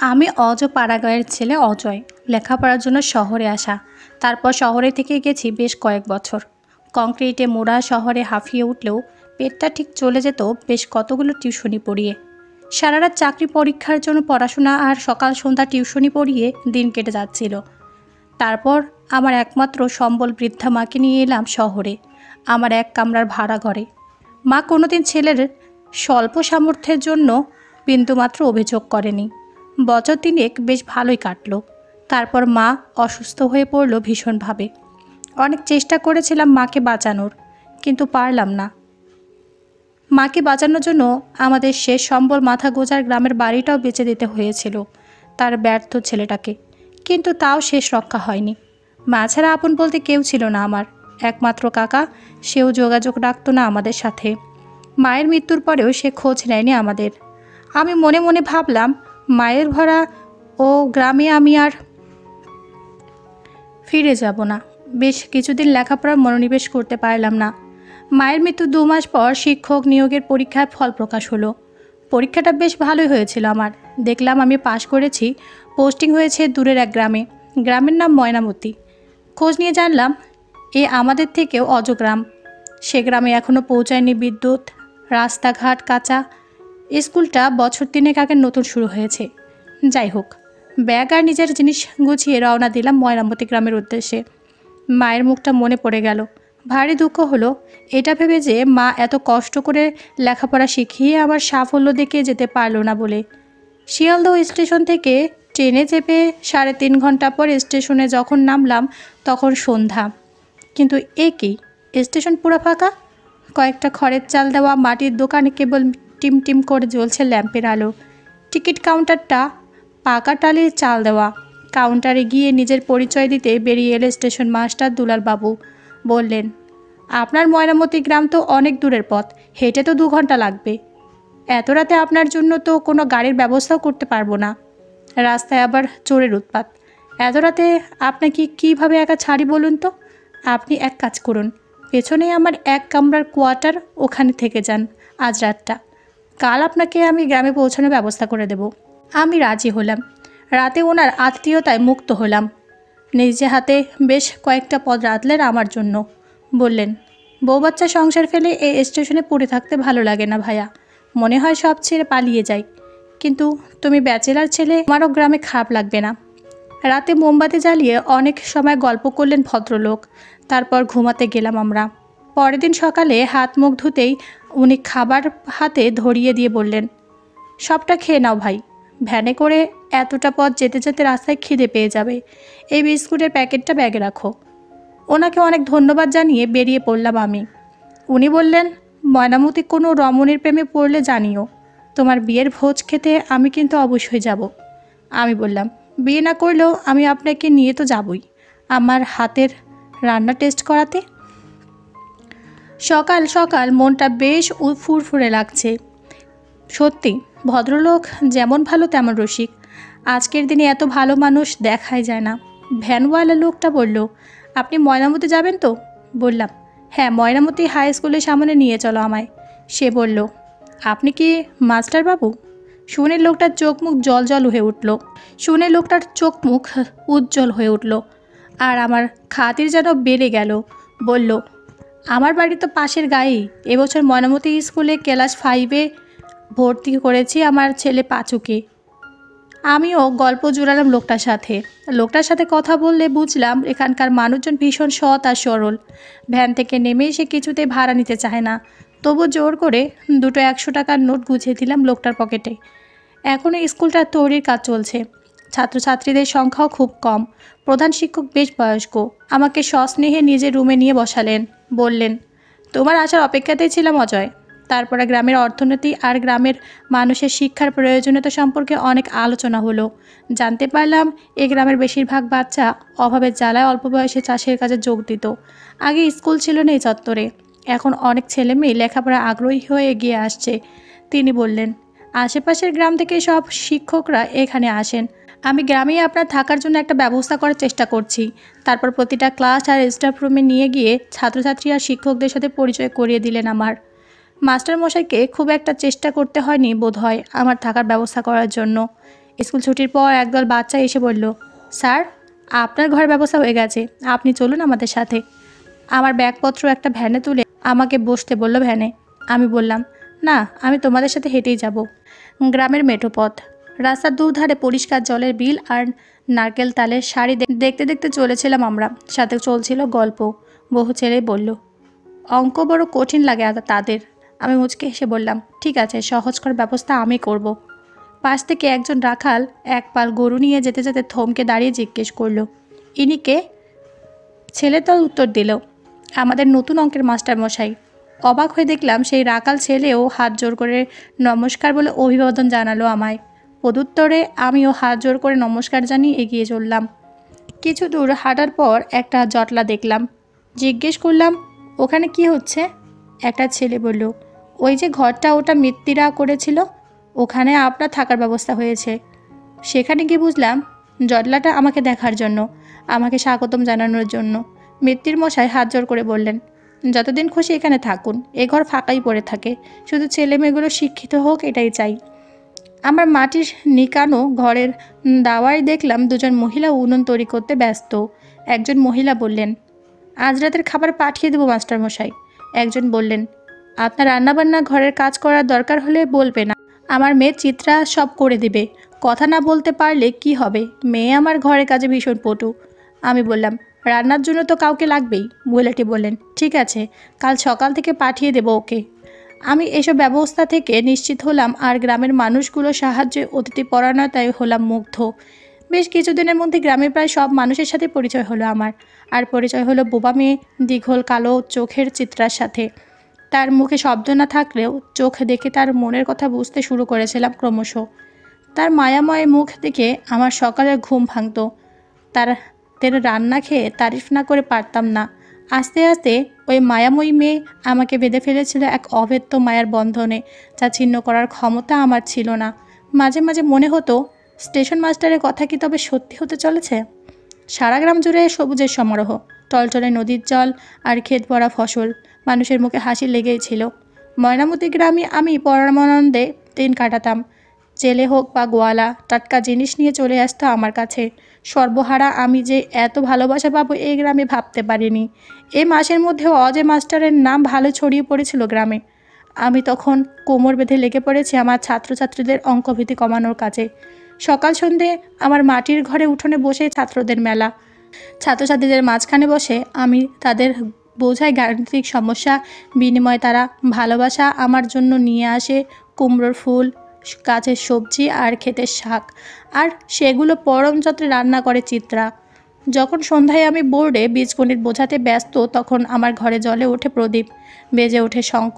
আমি অজ পাড়াগাঁয়ের ছেলে অজয়। লেখাপড়ার জন্য শহরে আসা। তারপর শহরে থেকে গেছি বেশ কয়েক বছর। কংক্রিটে মোড়া শহরে হাঁফিয়ে উঠলেও পেটটা ঠিক চলে যেত বেশ কতগুলো টিউশনি পড়িয়ে। সারা রাত চাকরি পরীক্ষার জন্য পড়াশোনা আর সকাল সন্ধ্যা টিউশনি পড়িয়ে দিন কেটে যাচ্ছিল। তারপর আমার একমাত্র সম্বল বৃদ্ধা মাকে নিয়ে এলাম শহরে, আমার এক কামরার ভাড়া ঘরে। মা কোনোদিন ছেলের স্বল্প সামর্থ্যের জন্য বিন্দুমাত্র অভিযোগ করেনি। বছর তিনেক বেশ ভালোই কাটল। তারপর মা অসুস্থ হয়ে পড়ল ভীষণভাবে। অনেক চেষ্টা করেছিলাম মাকে বাঁচানোর, কিন্তু পারলাম না। মাকে বাঁচানোর জন্য আমাদের শেষ সম্বল মাথা গোজার গ্রামের বাড়িটাও বেচে দিতে হয়েছিল তার ব্যর্থ ছেলেটাকে। কিন্তু তাও শেষ রক্ষা হয়নি। মা ছাড়া আপন বলতে কেউ ছিল না আমার। একমাত্র কাকা, সেও যোগাযোগ রাখত না আমাদের সাথে। মায়ের মৃত্যুর পরেও সে খোঁজ নেয়নি আমাদের। আমি মনে মনে ভাবলাম, মায়ের ভরা ও গ্রামে আমি আর ফিরে যাব না। বেশ কিছুদিন লেখাপড়ার মনোনিবেশ করতে পারলাম না। মায়ের মৃত্যু 2 মাস পর শিক্ষক নিয়োগের পরীক্ষার ফল প্রকাশ হলো। পরীক্ষাটা বেশ ভালোই হয়েছিল আমার। দেখলাম আমি পাশ করেছি। পোস্টিং হয়েছে দূরের এক গ্রামে। গ্রামের নাম ময়নামতি। খোঁজ নিয়ে জানলাম আমাদের থেকেও অজগ্রাম। সে গ্রামে এখনও পৌঁছায়নি বিদ্যুৎ, রাস্তাঘাট কাঁচা। স্কুলটা বছর 3 আগে নতুন শুরু হয়েছে। যাই হোক, ব্যাগ আর নিজের জিনিস গুছিয়ে রওনা দিলাম ময়নামতি গ্রামের উদ্দেশ্যে। মায়ের মুখটা মনে পড়ে গেল। ভারী দুঃখ হলো এটা ভেবে যে মা এত কষ্ট করে লেখাপড়া শিখিয়ে আমার সাফল্য দেখে যেতে পারলো না বলে। শিয়ালদহ স্টেশন থেকে ট্রেনে চেপে 3.5 ঘন্টা পর স্টেশনে যখন নামলাম তখন সন্ধ্যা। কিন্তু কি, স্টেশন পুরো ফাঁকা। কয়েকটা খড়ের চাল দেওয়া মাটির দোকানে কেবল টিম টিম করে জ্বলছে ল্যাম্পের আলো। টিকিট কাউন্টারটা পাকা টালির চাল দেওয়া। কাউন্টারে গিয়ে নিজের পরিচয় দিতে বেরিয়ে এলে স্টেশন মাস্টার দুলাল বাবু। বললেন, আপনার ময়নামতি গ্রাম তো অনেক দূরের পথ, হেঁটে তো 2 ঘন্টা লাগবে। এত রাতে আপনার জন্য তো কোনো গাড়ির ব্যবস্থাও করতে পারবো না। রাস্তায় আবার চোরের উৎপাত। এত রাতে আপনাকে কীভাবে একা ছাড়ি বলুন তো? আপনি এক কাজ করুন, পেছনে আমার এক কামরার কোয়ার্টার, ওখানে থেকে যান আজ রাতটা। কাল আপনাকে আমি গ্রামে পৌঁছানোর ব্যবস্থা করে দেব। আমি রাজি হলাম। রাতে ওনার আত্মীয়তায় মুক্ত হলাম। নিজে হাতে বেশ কয়েকটা পদ রাঁধলেন আমার জন্য। বললেন, বউ বাচ্চা সংসার ফেলে এই স্টেশনে পড়ে থাকতে ভালো লাগে না ভাইয়া। মনে হয় সব ছেড়ে পালিয়ে যাই। কিন্তু তুমি ব্যাচেলার ছেলে, আমারও গ্রামে খারাপ লাগবে না। রাতে মোমবাতি জ্বালিয়ে অনেক সময় গল্প করলেন ভদ্রলোক। তারপর ঘুমাতে গেলাম আমরা। পরের দিন সকালে হাত মুখ ধুতেই উনি খাবার হাতে ধরিয়ে দিয়ে বললেন, সবটা খেয়ে নাও ভাই। ভ্যানে করে এতটা পথ যেতে যেতে রাস্তায় খিদে পেয়ে যাবে। এই বিস্কুটের প্যাকেটটা ব্যাগে রাখো। ওনাকে অনেক ধন্যবাদ জানিয়ে বেরিয়ে পড়লাম আমি। উনি বললেন, ময়নামতি কোনো রমণীর প্রেমে পড়লে জানিও। তোমার বিয়ের ভোজ খেতে আমি কিন্তু অবশ্যই যাব। আমি বললাম, বিয়ে না করলেও আমি আপনাকে নিয়ে তো যাবই, আমার হাতের রান্না টেস্ট করাতে। সকাল সকাল মনটা বেশ ফুরফুরে লাগছে। সত্যি, ভদ্রলোক যেমন ভালো তেমন রসিক। আজকের দিনে এত ভালো মানুষ দেখাই যায় না। ভ্যানওয়ালা লোকটা বলল, আপনি ময়নামতি যাবেন তো? বললাম, হ্যাঁ, ময়নামতি হাই স্কুলের সামনে নিয়ে চলো আমায়। সে বলল, আপনি কি মাস্টার বাবু? শুনে লোকটার চোখ মুখ উজ্জ্বল হয়ে উঠল। আর আমার খাতির যেন বেড়ে গেল। বলল, আমার বাড়ি তো পাশের গাঁয়েই। এবছর ময়নামতি স্কুলে ক্লাস 5-এ ভর্তি করেছি আমার ছেলে পাঁচুকে। আমিও গল্প জুড়ালাম লোকটার সাথে কথা বললে বুঝলাম এখানকার মানুষজন ভীষণ সৎ আর সরল। ভ্যান থেকে নেমে সে কিছুতে ভাড়া নিতে চায় না। তবু জোর করে 2 100 টাকার নোট গুছিয়ে দিলাম লোকটার পকেটে। এখনও স্কুলটার তৈরির কাজ চলছে। ছাত্রছাত্রীদের সংখ্যাও খুব কম। প্রধান শিক্ষক বেশ বয়স্ক। আমাকে সস্নেহে নিজের রুমে নিয়ে বসালেন। বললেন, তোমার আসার অপেক্ষাতেই ছিলাম অজয়। তারপরে গ্রামের অর্থনীতি আর গ্রামের মানুষের শিক্ষার প্রয়োজনীয়তা সম্পর্কে অনেক আলোচনা হলো। জানতে পারলাম এই গ্রামের বেশিরভাগ বাচ্চা অভাবের জ্বালায় অল্প বয়সে চাষের কাজে যোগ দিত। আগে স্কুল ছিল না এই চত্বরে। এখন অনেক ছেলে মেয়ে লেখাপড়া আগ্রহী হয়ে এগিয়ে আসছে। তিনি বললেন, আশেপাশের গ্রাম থেকে সব শিক্ষকরা এখানে আসেন। আমি গ্রামেই আপনার থাকার জন্য একটা ব্যবস্থা করার চেষ্টা করছি। তারপর প্রতিটা ক্লাস আর স্টাফ রুমে নিয়ে গিয়ে ছাত্রছাত্রী আর শিক্ষকদের সাথে পরিচয় করিয়ে দিলেন আমার। মাস্টারমশাইকে খুব একটা চেষ্টা করতে হয়নি বোধ হয় আমার থাকার ব্যবস্থা করার জন্য। স্কুল ছুটির পর একদল বাচ্চা এসে বলল, স্যার আপনার ঘরের ব্যবস্থা হয়ে গেছে, আপনি চলুন আমাদের সাথে। আমার ব্যাগপত্র একটা ভ্যানে তুলে আমাকে বসতে বলল ভ্যানে। আমি বললাম, না, আমি তোমাদের সাথে হেঁটেই যাব। গ্রামের মেঠো পথ, রাস্তার দুধারে পরিষ্কার জলের বিল আর নারকেল তালের শাড়ি দেখতে দেখতে চলেছিলাম আমরা। সাথে চলছিল গল্প। বহু ছেলে বলল, অঙ্ক বড় কঠিন লাগে তাদের। আমি মুচকে হেসে বললাম, ঠিক আছে, সহজ করার ব্যবস্থা আমি করব। পাশ থেকে একজন রাখাল এক পাল গরু নিয়ে যেতে যেতে থমকে দাঁড়িয়ে জিজ্ঞেস করলো, ইনি কে? ছেলে তো উত্তর দিল, আমাদের নতুন অঙ্কের মাস্টার মশাই। অবাক হয়ে দেখলাম সেই রাখাল ছেলেও হাত জোর করে নমস্কার বলে অভিবাদন জানালো আমায়। প্রত্যুত্তরে আমিও হাত জোর করে নমস্কার জানিয়ে এগিয়ে চললাম। কিছু দূর হাঁটার পর একটা জটলা দেখলাম। জিজ্ঞেস করলাম, ওখানে কি হচ্ছে? একটা ছেলে বলল, ওই যে ঘরটা ওটা মিত্তিরা করেছিল, ওখানে আপনার থাকার ব্যবস্থা হয়েছে। সেখানে গিয়ে বুঝলাম জটলাটা আমাকে দেখার জন্য, আমাকে স্বাগতম জানানোর জন্য। মিত্তির মশাই হাত জোর করে বললেন, যতদিন খুশি এখানে থাকুন, এ ঘর ফাঁকাই পড়ে থাকে, শুধু ছেলে মেয়েগুলো শিক্ষিত হোক এটাই চাই। আমার মাটির নিকানো ঘরের দাওয়ায় দেখলাম দুজন মহিলা উনুন তৈরি করতে ব্যস্ত। একজন মহিলা বললেন, আজ রাতের খাবার পাঠিয়ে দেবো মাস্টারমশাই। একজন বললেন, আপনার রান্নাবান্না ঘরের কাজ করার দরকার হলে বলবে না, আমার মেয়ে চিত্রা সব করে দেবে। কথা না বলতে পারলে কি হবে, মেয়ে আমার ঘরের কাজে ভীষণ পটু। আমি বললাম, রান্নার জন্য তো কাউকে লাগবেই। মহিলাটি বললেন, ঠিক আছে, কাল সকাল থেকে পাঠিয়ে দেবো ওকে। আমি এসব ব্যবস্থা থেকে নিশ্চিত হলাম, আর গ্রামের মানুষগুলোর সাহায্যে অতিথিপরায়ণতায় হলাম মুগ্ধ। বেশ কিছুদিনের মধ্যে গ্রামের প্রায় সব মানুষের সাথে পরিচয় হলো আমার। আর পরিচয় হলো বোবা মেয়ে দীঘল কালো চোখের চিত্রার সাথে। তার মুখে শব্দ না থাকলেও চোখ দেখে তার মনের কথা বুঝতে শুরু করেছিলাম ক্রমশ। তার মায়াময় মুখ দেখে আমার সকালের ঘুম ভাঙত। তার রান্না খেয়ে তারিফ না করে পারতাম না। আস্তে আস্তে ওই মায়াময়ী মেয়ে আমাকে বেঁধে ফেলেছিল এক অভেদ্য মায়ার বন্ধনে, যা ছিন্ন করার ক্ষমতা আমার ছিল না। মাঝে মাঝে মনে হতো, স্টেশন মাস্টারের কথা কি তবে সত্যি হতে চলেছে? সারা গ্রাম জুড়ে সবুজের সমারোহ, টলটলে নদীর জল আর ক্ষেত ভরা ফসল, মানুষের মুখে হাসি লেগেই ছিল। ময়নামতি গ্রামে আমি পরমানন্দে দিন কাটাতাম। জেলে হোক বা গোয়ালা, টাটকা জিনিস নিয়ে চলে আসতো আমার কাছে। সর্বহারা আমি যে এত ভালোবাসা পাবো এই গ্রামে ভাবতে পারিনি। এই মাসের মধ্যেও অজয় মাস্টারের নাম ভালো ছড়িয়ে পড়েছিল গ্রামে। আমি তখন কোমর বেঁধে লেগে পড়েছি আমার ছাত্রছাত্রীদের অঙ্কভীতি কমানোর কাজে। সকাল সন্ধে আমার মাটির ঘরে উঠোনে বসে ছাত্রদের মেলা। ছাত্রছাত্রীদের মাঝখানে বসে আমি তাদের বোঝাই গাণিতিক সমস্যা, বিনিময়ে তারা ভালোবাসা আমার জন্য নিয়ে আসে কুমড়োর ফুল, গাছের সবজি আর ক্ষেতের শাক, আর সেগুলো পরম যত্নে রান্না করে চিত্রা। যখন সন্ধ্যায় আমি বোর্ডে বীজগণিত বোঝাতে ব্যস্ত, তখন আমার ঘরে জ্বলে ওঠে প্রদীপ, বেজে ওঠে শঙ্খ।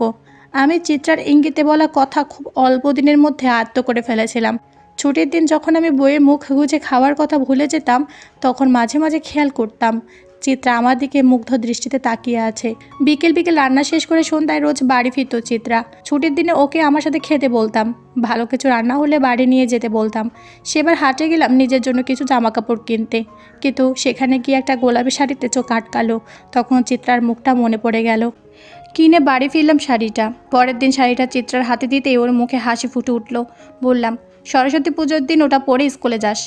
আমি চিত্রার ইঙ্গিতে বলা কথা খুব অল্প দিনের মধ্যে আয়ত্ত করে ফেলেছিলাম। ছুটির দিন যখন আমি বইয়ে মুখ গুজে খাওয়ার কথা ভুলে যেতাম, তখন মাঝে মাঝে খেয়াল করতাম চিত্রা আমার দিকে মুগ্ধ দৃষ্টিতে তাকিয়ে আছে। বিকেল বিকেল রান্না শেষ করে সন্ধ্যায় রোজ বাড়ি ফিরত চিত্রা। ছুটির দিনে ওকে আমার সাথে খেতে বলতাম, ভালো কিছু রান্না হলে বাড়ি নিয়ে যেতে বলতাম। সেবার হাটে গেলাম নিজের জন্য কিছু জামাকাপড় কিনতে, কিন্তু সেখানে গিয়ে একটা গোলাপি শাড়িতে চোখ আটকালো। তখন চিত্রার মুখটা মনে পড়ে গেল। কিনে বাড়ি ফিরলাম শাড়িটা। পরের দিন শাড়িটা চিত্রার হাতে দিতেই ওর মুখে হাসি ফুটে উঠল। বললাম, সরস্বতী পুজোর দিন ওটা পরে স্কুলে যাস।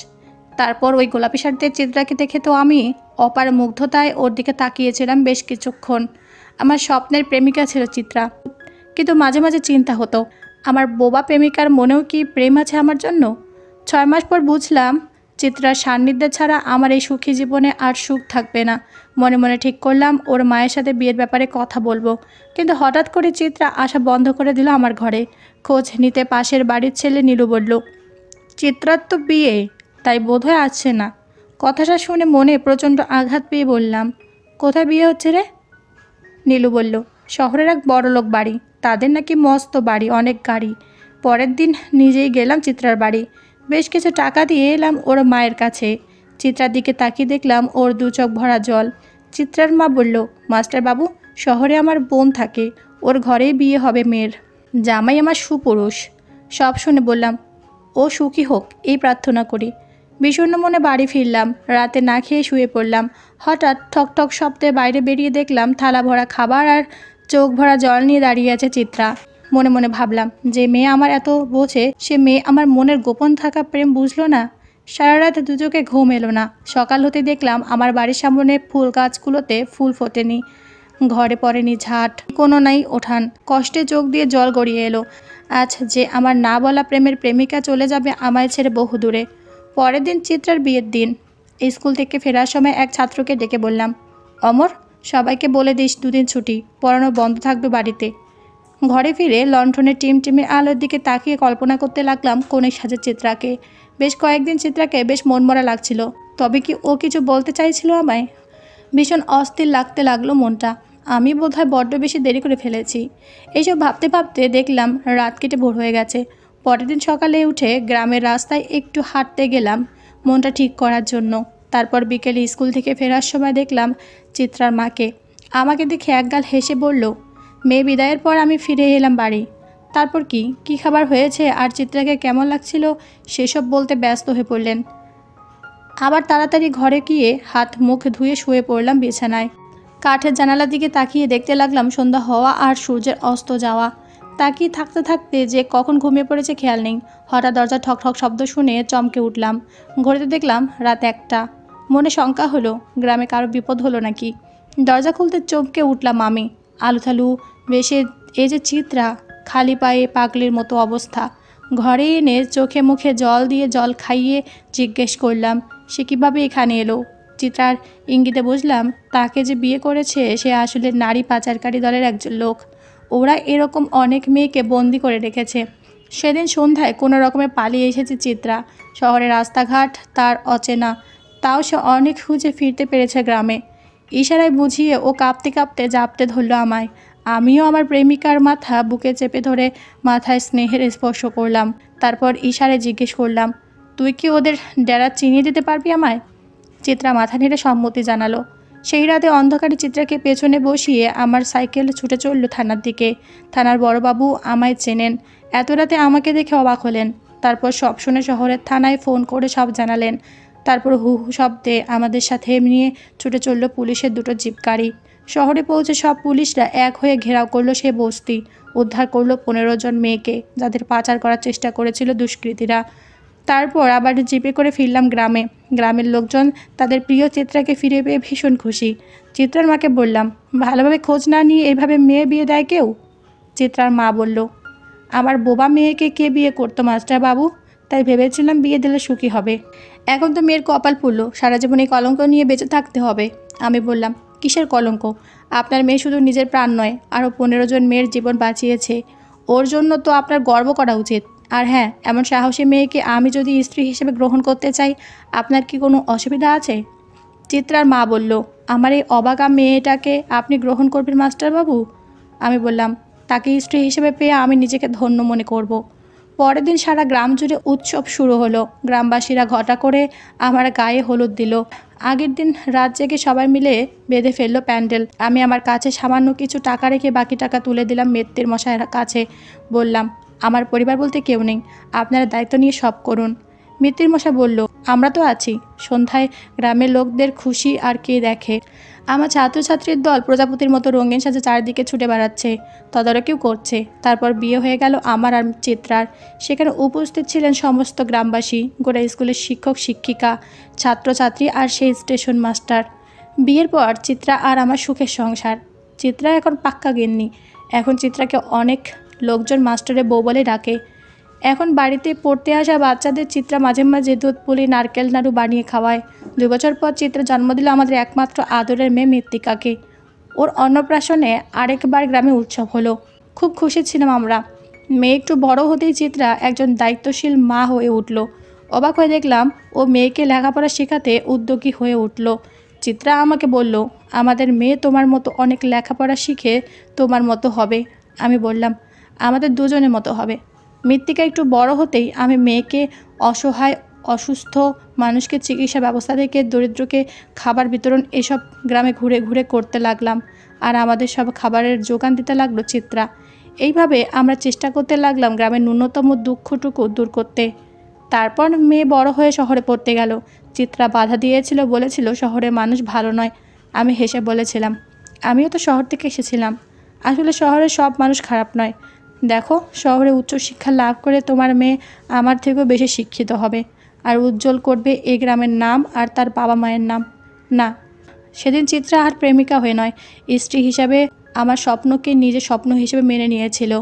তারপর ওই গোলাপি শাড়িতে চিত্রাকে দেখে তো আমি অপার মুগ্ধতায় ওর দিকে তাকিয়েছিলাম বেশ কিছুক্ষণ। আমার স্বপ্নের প্রেমিকা ছিল চিত্রা, কিন্তু মাঝে মাঝে চিন্তা হতো, আমার বোবা প্রেমিকার মনেও কি প্রেম আছে আমার জন্য? 6 মাস পর বুঝলাম, চিত্রার সান্নিধ্য ছাড়া আমার এই সুখী জীবনে আর সুখ থাকবে না। মনে মনে ঠিক করলাম ওর মায়ের সাথে বিয়ের ব্যাপারে কথা বলবো। কিন্তু হঠাৎ করে চিত্রা আসা বন্ধ করে দিল আমার ঘরে। খোঁজ নিতে পাশের বাড়ির ছেলে নীলু বলল, চিত্রার তো বিয়ে, তাই বোধহয় আসছে না। কথাটা শুনে মনে প্রচণ্ড আঘাত পেয়ে বললাম, কোথায় বিয়ে হচ্ছে রে? নীলু বলল, শহরের এক বড়লোক বাড়ি, তাদের নাকি মস্ত বাড়ি, অনেক গাড়ি। পরের দিন নিজেই গেলাম চিত্রার বাড়ি। বেশ কিছু টাকা দিয়ে এলাম ওর মায়ের কাছে। চিত্রার দিকে তাকিয়ে দেখলাম ওর 2 চোখ ভরা জল। চিত্রার মা বলল, মাস্টার বাবু, শহরে আমার বোন থাকে, ওর ঘরেই বিয়ে হবে মেয়ের। জামাই আমার সুপুরুষ। সব শুনে বললাম, ও সুখী হোক এই প্রার্থনা করি। বিষণ্ণ মনে বাড়ি ফিরলাম। রাতে না খেয়ে শুয়ে পড়লাম। হঠাৎ ঠক ঠক শব্দে বাইরে বেরিয়ে দেখলাম থালা ভরা খাবার আর চোখ ভরা জল নিয়ে দাঁড়িয়ে আছে চিত্রা। মনে মনে ভাবলাম, যে মেয়ে আমার এত বোঝে সে মেয়ে আমার মনের গোপন থাকা প্রেম বুঝলো না। সারা রাত দুচোখে ঘুম এলো না। সকাল হতে দেখলাম আমার বাড়ির সামনে ফুল গাছগুলোতে ফুল ফোটেনি, ঘরে পড়েনি ঝাঁট, কোনো নাই ওঠান। কষ্টে চোখ দিয়ে জল গড়িয়ে এলো। আজ যে আমার না বলা প্রেমের প্রেমিকা চলে যাবে আমায় ছেড়ে বহু দূরে। পরের দিন চিত্রার বিয়ের দিন। স্কুল থেকে ফেরার সময় এক ছাত্রকে ডেকে বললাম, অমর, সবাইকে বলে দিস দুদিন ছুটি, পড়ানো বন্ধ থাকবে বাড়িতে। ঘরে ফিরে লণ্ঠনের টিমটিমে আলোর দিকে তাকিয়ে কল্পনা করতে লাগলাম কনের সাজে চিত্রাকে। বেশ কয়েকদিন চিত্রাকে বেশ মনমরা লাগছিল। তবে কি ও কিছু বলতে চাইছিল আমায়? ভীষণ অস্থির লাগতে লাগলো মনটা। আমি বোধহয় বড্ড বেশি দেরি করে ফেলেছি। এইসব ভাবতে ভাবতে দেখলাম রাত কেটে ভোর হয়ে গেছে। পরের দিন সকালে উঠে গ্রামের রাস্তায় একটু হাঁটতে গেলাম মনটা ঠিক করার জন্য। তারপর বিকেলে স্কুল থেকে ফেরার সময় দেখলাম চিত্রার মাকে। আমাকে দেখে একগাল হেসে বলল, মেয়ে বিদায়ের পর আমি ফিরে এলাম বাড়ি। তারপর কি খাবার হয়েছে আর চিত্রাকে কেমন লাগছিল সেসব বলতে ব্যস্ত হয়ে পড়লেন। আবার তাড়াতাড়ি ঘরে গিয়ে হাত মুখ ধুয়ে শুয়ে পড়লাম বিছানায়। কাঠের জানালার দিকে তাকিয়ে দেখতে লাগলাম সন্ধ্যা হওয়া আর সূর্যের অস্ত যাওয়া। তাকিয়ে থাকতে থাকতে যে কখন ঘুমিয়ে পড়েছে খেয়াল নেই। হঠাৎ দরজা ঠক ঠক শব্দ শুনে চমকে উঠলাম। ঘড়িতে দেখলাম রাত 1টা। মনে শঙ্কা হলো গ্রামে কারো বিপদ হলো নাকি। দরজা খুলতে চমকে উঠলাম আমি। আলুথালু বেশে এই যে চিত্রা, খালি পায়ে পাগলির মতো অবস্থা। ঘরে এনে চোখে মুখে জল দিয়ে জল খাইয়ে জিজ্ঞেস করলাম, সে কীভাবে এখানে এলো? চিত্রার ইঙ্গিতে বুঝলাম তাকে যে বিয়ে করেছে সে আসলে নারী পাচারকারী দলের একজন লোক। ওরা এরকম অনেক মেয়েকে বন্দি করে রেখেছে। সেদিন সন্ধ্যায় কোনো রকমে পালিয়ে এসেছে চিত্রা। শহরের রাস্তাঘাট তার অচেনা, তাও সে অনেক খুঁজে ফিরতে পেরেছে গ্রামে। ইশারায় বুঝিয়ে ও কাঁপতে কাঁপতে জাপটে ধরল আমায়। আমিও আমার প্রেমিকার মাথা বুকে চেপে ধরে মাথায় স্নেহের স্পর্শ করলাম। তারপর ইশারায় জিজ্ঞেস করলাম, তুই কি ওদের ডেরা চিনিয়ে দিতে পারবি আমায়? চিত্রা মাথা নেড়ে সম্মতি জানালো। সেই রাতে অন্ধকারে চিত্রাকে পেছনে বসিয়ে আমার সাইকেল ছুটে চলল থানার দিকে। থানার বড়বাবু আমায় চেনেন। এত রাতে আমাকে দেখে অবাক হলেন। তারপর সব শুনে শহরের থানায় ফোন করে সব জানালেন। তারপর হু হু শব্দে আমাদের সাথে নিয়ে ছুটে চলল পুলিশের 2টো জিপ গাড়ি। শহরে পৌঁছে সব পুলিশরা এক হয়ে ঘেরাও করলো সে বস্তি। উদ্ধার করলো 15 জন মেয়েকে, যাদের পাচার করার চেষ্টা করেছিল দুষ্কৃতীরা। তারপর আবার জিপে করে ফিরলাম গ্রামে। গ্রামের লোকজন তাদের প্রিয় চিত্রাকে ফিরে পেয়ে ভীষণ খুশি। চিত্রার মাকে বললাম, ভালোভাবে খোঁজ না নিয়ে এইভাবে মেয়ে বিয়ে দেয় কেউ? চিত্রার মা বলল, আমার বোবা মেয়েকে কে বিয়ে করতো মাস্টার বাবু? তাই ভেবেছিলাম বিয়ে দিলে সুখী হবে। এখন তো মেয়ের কপাল পুড়ল, সারা জীবন এই কলঙ্ক নিয়ে বেঁচে থাকতে হবে। আমি বললাম, কিসের কলঙ্ক? আপনার মেয়ে শুধু নিজের প্রাণ নয়, আরও 15 জন মেয়ের জীবন বাঁচিয়েছে। ওর জন্য তো আপনার গর্ব করা উচিত। আর হ্যাঁ, এমন সাহসী মেয়েকে আমি যদি স্ত্রী হিসেবে গ্রহণ করতে চাই, আপনার কি কোনো অসুবিধা আছে? চিত্রার মা বলল, আমার এই অবাগা মেয়েটাকে আপনি গ্রহণ করবেন মাস্টারবাবু? আমি বললাম, তাকে স্ত্রী হিসেবে পেয়ে আমি নিজেকে ধন্য মনে করব। পরের দিন সারা গ্রাম জুড়ে উৎসব শুরু হলো। গ্রামবাসীরা ঘটা করে আমার গায়ে হলুদ দিল। আগের দিন রাত জেগে সবাই মিলে বেঁধে ফেললো প্যান্ডেল। আমি আমার কাছে সামান্য কিছু টাকা রেখে বাকি টাকা তুলে দিলাম মেত্তির মশাইয়ের কাছে। বললাম, আমার পরিবার বলতে কেউ নেই, আপনারা দায়িত্ব নিয়ে সব করুন। মিত্তির মশাই বলল, আমরা তো আছি। সন্ধ্যায় গ্রামের লোকদের খুশি আর কে দেখে। আমার ছাত্রছাত্রীর দল প্রজাপতির মতো রঙিন সাজে চারদিকে ছুটে বেড়াচ্ছে, তদারকিও করছে। তারপর বিয়ে হয়ে গেল আমার আর চিত্রার। সেখানে উপস্থিত ছিলেন সমস্ত গ্রামবাসী, গোটা স্কুলের শিক্ষক শিক্ষিকা, ছাত্রছাত্রী আর সেই স্টেশন মাস্টার। বিয়ের পর চিত্রা আর আমার সুখের সংসার। চিত্রা এখন পাক্কা গিন্নি। এখন চিত্রাকে অনেক লোকজন মাস্টারের বউ বলে ডাকে। এখন বাড়িতে পড়তে আসা বাচ্চাদের চিত্রা মাঝে মাঝে দুধ পুলি নারকেল নাড়ু বানিয়ে খাওয়ায়। 2 বছর পর চিত্রা জন্ম দিল আমাদের একমাত্র আদরের মেয়ে মৃত্তিকাকে। ওর অন্নপ্রাশনে আরেকবার গ্রামে উৎসব হলো। খুব খুশি ছিলাম আমরা। মেয়ে একটু বড় হতেই চিত্রা একজন দায়িত্বশীল মা হয়ে উঠল। অবাক হয়ে দেখলাম ও মেয়েকে লেখাপড়া শেখাতে উদ্যোগী হয়ে উঠল। চিত্রা আমাকে বলল, আমাদের মেয়ে তোমার মতো অনেক লেখাপড়া শিখে তোমার মতো হবে। আমি বললাম, আমাদের দুজনের মতো হবে। মৃত্তিকা একটু বড় হতেই আমি মেয়েকে অসহায় অসুস্থ মানুষকে চিকিৎসা ব্যবস্থা থেকে দরিদ্রকে খাবার বিতরণ এসব গ্রামে ঘুরে ঘুরে করতে লাগলাম। আর আমাদের সব খাবারের যোগান দিতে লাগলো চিত্রা। এইভাবে আমরা চেষ্টা করতে লাগলাম গ্রামের ন্যূনতম দুঃখটুকু দূর করতে। তারপর মেয়ে বড় হয়ে শহরে পড়তে গেল। চিত্রা বাধা দিয়েছিল, বলেছিল শহরের মানুষ ভালো নয়। আমি হেসে বলেছিলাম, আমিও তো শহর থেকে এসেছিলাম। আসলে শহরের সব মানুষ খারাপ নয়, দেখো, শহরে উচ্চশিক্ষা লাভ করে তোমার মেয়ে আমার থেকেও বেশি শিক্ষিত হবে, আর উজ্জ্বল করবে এই গ্রামের নাম আর তার বাবা মায়ের নাম। না, সেদিন চিত্রা আর প্রেমিকা হয়ে নয়, স্ত্রী হিসাবে আমার স্বপ্নকে নিজের স্বপ্ন হিসেবে মেনে নিয়েছিল।